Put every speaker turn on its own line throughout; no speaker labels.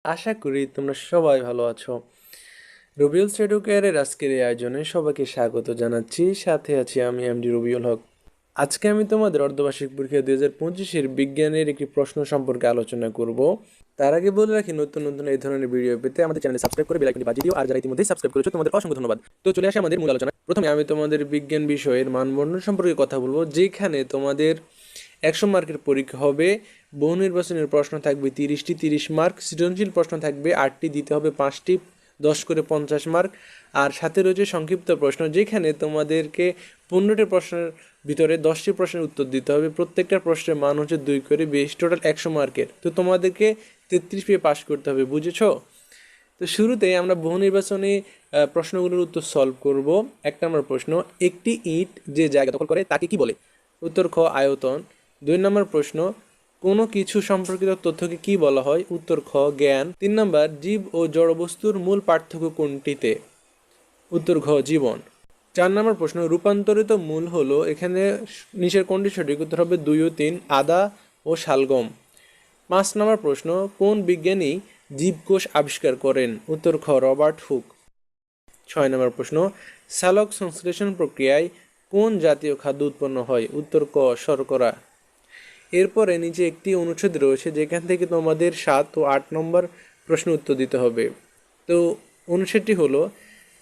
আশা করি তোমরা সবাই ভালো আছো। রবিউল এডুকেয়ারের আজকের এই আয়োজনে সবাইকে স্বাগত জানাচ্ছি। সাথে আছি আমি এমডি রবিউল হক। আজকে আমি তোমাদের অর্ধবার্ষিক পরীক্ষা 2025-এর বিজ্ঞানের একটি প্রশ্ন সম্পর্কে আলোচনা করব। তার আগে বলে রাখি, নতুন নতুন এই ধরনের ভিডিও পেতে আমাদের চ্যানেল সাবস্ক্রাইব করে বেল আইকনটি বাজিয়ে দিও। আর যারা ইতিমধ্যেই সাবস্ক্রাইব করেছো তোমাদের অসংখ্য ধন্যবাদ। তো চলে আসে আমাদের মূল আলোচনা। প্রথমে আমি তোমাদের বিজ্ঞান বিষয়ের মানবন্ধন সম্পর্কে কথা বলবো, যেখানে তোমাদের 100 মার্কের পরীক্ষা হবে। বহু নির্বাচনের প্রশ্ন থাকবে 30টি, 30 মার্ক। সৃজনশীল প্রশ্ন থাকবে 8টি, দিতে হবে 5টি, 10 করে 50 মার্ক। আর সাথে রয়েছে সংক্ষিপ্ত প্রশ্ন, যেখানে তোমাদেরকে 15টি প্রশ্নের ভিতরে 10টি প্রশ্নের উত্তর দিতে হবে। প্রত্যেকটা প্রশ্নের মান হচ্ছে 2 করে, বেশ টোটাল 100 মার্কের। তো তোমাদেরকে 33 পেয়ে পাস করতে হবে, বুঝেছো? তো শুরুতে আমরা বহু নির্বাচনী প্রশ্নগুলোর উত্তর সলভ করব। 1 নম্বর প্রশ্ন, একটি ইট যে জায়গা দখল করে তাকে কি বলে? উত্তর খ, আয়তন। 2 নম্বর প্রশ্ন, কোনো কিছু সম্পর্কিত তথ্যকে কি বলা হয়? উত্তর খ, জ্ঞান। 3 নম্বর, জীব ও জড়বস্তুর মূল পার্থক্য কোনটিতে? উত্তর ঘ, জীবন। 4 নম্বর প্রশ্ন, রূপান্তরিত মূল হলো, এখানে নিচের কোনটি সঠিক? উত্তর হবে 2 ও 3, আদা ও শালগম। 5 নম্বর প্রশ্ন, কোন বিজ্ঞানী জীবকোষ আবিষ্কার করেন? উত্তর খ, রবার্ট হুক। 6 নম্বর প্রশ্ন, সালোক সংশ্লেষণ প্রক্রিয়ায় কোন জাতীয় খাদ্য উৎপন্ন হয়? উত্তর ক, শর্করা। এরপরে নিচে একটি অনুচ্ছেদ রয়েছে, যেখান থেকে তোমাদের 7 ও 8 নম্বর প্রশ্ন উত্তর দিতে হবে। তো অনুচ্ছেদটি হলো,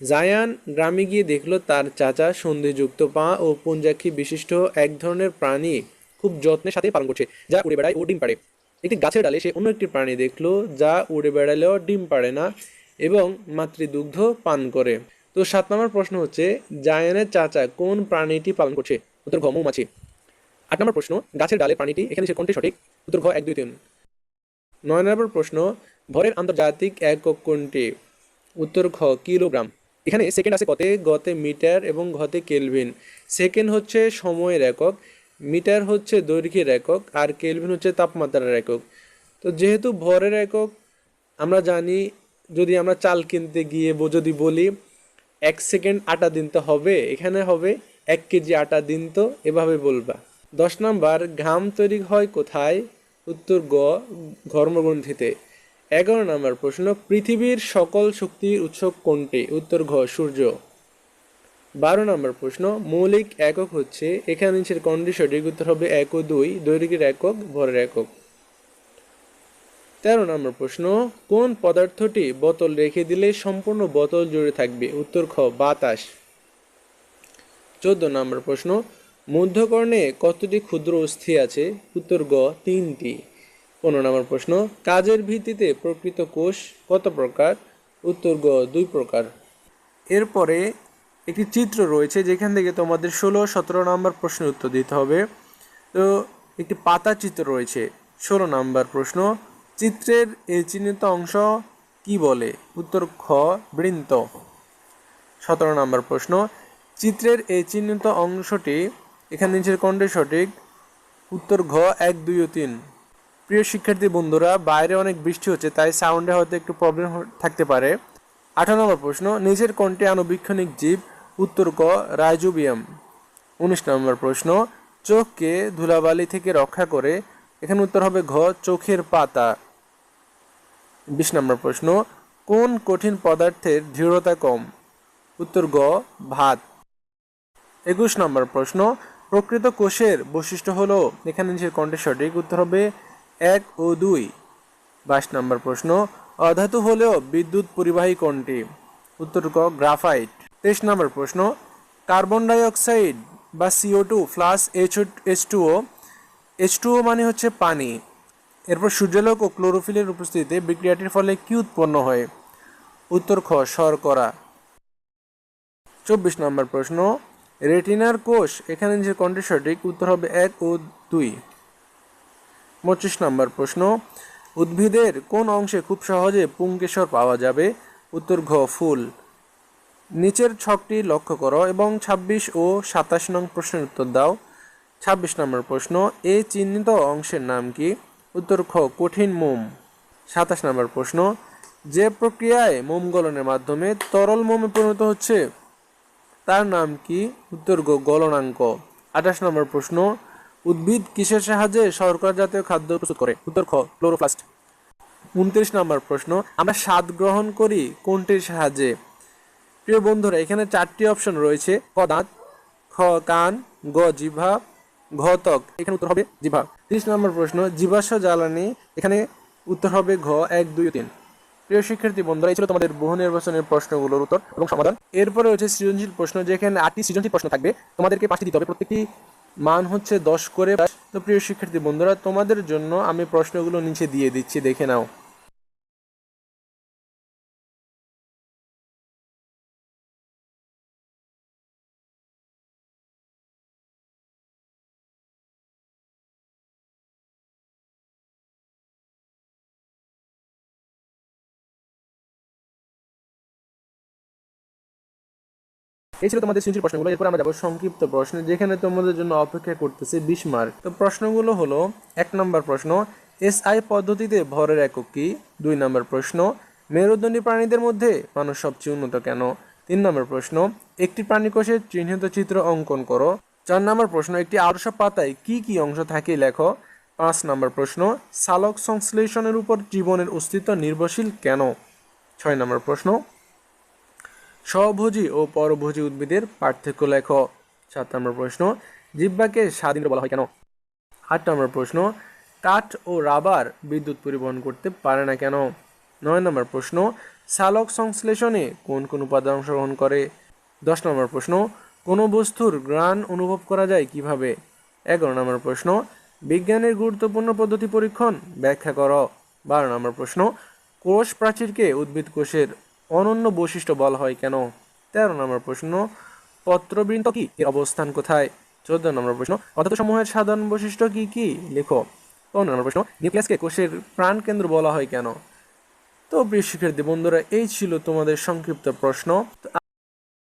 জায়ান গ্রামে গিয়ে দেখলো তার চাচা সন্ধিযুক্ত পা ও পঞ্জাক্ষী বিশিষ্ট এক ধরনের প্রাণী খুব যত্নের সাথে পালন করছে, যা উড়ে বেড়ায় ও ডিম পাড়ে। একটি গাছের ডালে সে অন্য একটি প্রাণী দেখলো, যা উড়ে বেড়ালেও ডিম পাড়ে না এবং মাতৃদুগ্ধ পান করে। তো 7 নম্বর প্রশ্ন হচ্ছে, জায়ানের চাচা কোন প্রাণীটি পালন করছে? উত্তর ঘ, মৌমাছি। 8 নম্বর প্রশ্ন, গাছের ডালে প্রাণীটি, এখানে সে কোনটি সঠিক? উত্তর ঘ, 1, 2, 3। 9 নম্বর প্রশ্ন, ভরের আন্তর্জাতিক একক কোনটি? উত্তর খ, কিলোগ্রাম। এখানে সেকেন্ড আছে কতে, গতে মিটার এবং ঘতে কেলভিন। সেকেন্ড হচ্ছে সময়ের একক, মিটার হচ্ছে দৈর্ঘ্যের একক, আর কেলভিন হচ্ছে তাপমাত্রার একক। তো যেহেতু ভরের একক আমরা জানি, যদি আমরা চাল কিনতে গিয়ে যদি বলি 1 সেকেন্ড আটা দিনতে হবে, এখানে হবে 1 কেজি আটা দিন, তো এভাবে বলবা। 10 নাম্বার, ঘাম তৈরি হয় কোথায়? উত্তর গ, ঘর্মগ্রন্থিতে। 11 নম্বর প্রশ্ন, পৃথিবীর সকল শক্তির উৎস কোনটি? উত্তর ঘ, সূর্য। 12 নম্বর প্রশ্ন, মৌলিক একক হচ্ছে, এখানে নিচের কোনটি সঠিক? উত্তর হবে 1 ও 2, দৈর্ঘ্যের একক, ভরের একক। 13 নম্বর প্রশ্ন, কোন পদার্থটি বোতল রেখে দিলে সম্পূর্ণ বোতল জুড়ে থাকবে? উত্তর খ, বাতাস। 14 নম্বর প্রশ্ন, মধ্যকর্ণে কতটি ক্ষুদ্র অস্থি আছে? উত্তর গ, 3টি। 15 নম্বর প্রশ্ন, কাজের ভিত্তিতে প্রকৃত কোষ কত প্রকার? উত্তর গ, 2 প্রকার। এরপরে একটি চিত্র রয়েছে, যেখান থেকে তোমাদের 16 17 নম্বর প্রশ্নের উত্তর দিতে হবে। তো একটি পাতা চিত্র রয়েছে। 16 নম্বর প্রশ্ন, চিত্রের এই চিহ্নিত অংশ কি বলে? উত্তর খ, বৃন্ত। 17 নম্বর প্রশ্ন, চিত্রের এই চিহ্নিত অংশটি, এখানে নিচের কোনটি সঠিক? উত্তর ঘ, 1, 2 ও 3। প্রিয় শিক্ষার্থী বন্ধুরা, বাইরে অনেক বৃষ্টি হচ্ছে, তাই সাউন্ডে হয়তো একটু প্রবলেম থাকতে পারে। 18 নম্বর প্রশ্ন, নিচের কোনটি আণুবীক্ষণিক জীব? উত্তর ক, রাইজোবিয়াম। 19 নম্বর প্রশ্ন, চোখকে ধুলাবালি থেকে রক্ষা করে? এখানে উত্তর হবে ঘ, চোখের পাতা। 20 নম্বর প্রশ্ন, কোন কঠিন পদার্থের দৃঢ়তা কম? উত্তর গ, ভাত। 21 নম্বর প্রশ্ন, প্রকৃত কোষের বৈশিষ্ট্য হলো? এখানে নিচের কোনটি সঠিক? উত্তর হবে 1 ও 2। 22 নম্বর প্রশ্ন, অধাতু হলেও বিদ্যুৎ পরিবাহী কোনটি? উত্তর ক, গ্রাফাইট। 23 নম্বর প্রশ্ন, কার্বন ডাই অক্সাইড বা CO2 প্লাস H2O, H2O মানে হচ্ছে পানি। এরপর সূর্যালোক ও ক্লোরোফিলের উপস্থিতিতে বিক্রিয়াটির ফলে কি উৎপন্ন হয়? উত্তর খ, শর্করা। 24 নম্বর প্রশ্ন, রেটিনার কোষ, এখানে যে কোনটি সঠিক? উত্তর হবে 1 ও 2। 25 নম্বর প্রশ্ন, উদ্ভিদের কোন অংশে খুব সহজে পুংকেশর পাওয়া যাবে? উত্তর ঘ, ফুল। নিচের ছকটি লক্ষ্য করো এবং 26 ও 27 নং প্রশ্নের উত্তর দাও। 26 নম্বর প্রশ্ন, এই চিহ্নিত অংশের নাম কি? উত্তর খ, কঠিন মোম। 27 নম্বর প্রশ্ন, যে প্রক্রিয়ায় মোম গলনের মাধ্যমে তরল মোমে পরিণত হচ্ছে, তার নাম কি? উত্তর গ, গলনাঙ্ক। 28 নম্বর প্রশ্ন, উদ্ভিদ কিসের সাহায্যে শর্করা জাতীয় খাদ্য প্রস্তুত করে? উত্তর খ, ক্লোরোপ্লাস্ট। 29 নম্বর প্রশ্ন, আমরা স্বাদ গ্রহণ করি কোনটির সাহায্যে? প্রিয় বন্ধুরা, এখানে 4টি অপশন রয়েছে, ক দাঁত, খ কান, গ জিহ্বা, ঘ ত্বক। এখানে উত্তর হবে জিহ্বা। 30 নম্বর প্রশ্ন, জীবাশ্ম জ্বালানি, এখানে উত্তর হবে ঘ 1, 2 ও 3। প্রিয় শিক্ষার্থী বন্ধুরা, এই ছিল তোমাদের বহু নির্বাচনের প্রশ্নগুলোর উত্তর এবং সমাধান। এরপরে হচ্ছে সৃজনশীল প্রশ্ন, যেখানে 8টি সৃজনশীল প্রশ্ন থাকবে, তোমাদেরকে 5টি দিতে হবে, প্রত্যেকটি মান হচ্ছে 10 করে। তো প্রিয় শিক্ষার্থী বন্ধুরা, তোমাদের জন্য আমি প্রশ্নগুলো নিচে দিয়ে দিচ্ছি, দেখে নাও। এই ছিল তোমাদের সৃজনশীল প্রশ্নগুলো। এরপর আমরা যাবো সংক্ষিপ্ত প্রশ্ন, যেখানে তোমাদের জন্য অপেক্ষা করতেছে 20 মার্ক। তো প্রশ্নগুলো হলো, 1 নম্বর প্রশ্ন, এসআই পদ্ধতিতে ভরের একক কি? 2 নম্বর প্রশ্ন, মেরুদণ্ডী প্রাণীদের মধ্যে মানুষ সবচেয়ে উন্নত কেন? 3 নম্বর প্রশ্ন, একটি প্রাণীকোষের চিহ্নিত চিত্র অঙ্কন করো। 4 নম্বর প্রশ্ন, একটি আদর্শ পাতায় কি কি অংশ থাকে লেখো। 5 নম্বর প্রশ্ন, সালোক সংশ্লেষণের উপর জীবনের অস্তিত্ব নির্ভরশীল কেন? 6 নম্বর প্রশ্ন, স্বভোজী ও পরভোজী উদ্ভিদের পার্থক্য লেখো। 7 নম্বর প্রশ্ন, জিহ্বাকে স্বাদীন্দ্র বলা হয় কেন? 8 নম্বর প্রশ্ন, কাঠ ও রাবার বিদ্যুৎ পরিবহন করতে পারে না কেন? 9 নম্বর প্রশ্ন, সালোক সংশ্লেষণে কোন কোন উপাদান অংশগ্রহণ করে? 10 নম্বর প্রশ্ন, কোনো বস্তুর ঘ্রাণ অনুভব করা যায় কিভাবে? 11 নম্বর প্রশ্ন, বিজ্ঞানের গুরুত্বপূর্ণ পদ্ধতি পরীক্ষণ ব্যাখ্যা করো। 12 নম্বর প্রশ্ন, কোষ প্রাচীরকে উদ্ভিদ কোষের অনন্য বৈশিষ্ট্য বলা হয় কেন? 13 নম্বর প্রশ্ন, পত্রবৃন্ত কি, এর অবস্থান কোথায়? 14 নম্বর প্রশ্ন, পদার্থসমূহের সাধারণ বৈশিষ্ট্য কি কি লেখো। 15 নম্বর প্রশ্ন, নিউক্লিয়াসকে কোষের প্রাণকেন্দ্র বলা হয় কেন? তো প্রিয় শিক্ষার্থী বন্ধুরা, এই ছিল তোমাদের সংক্ষিপ্ত প্রশ্ন। তো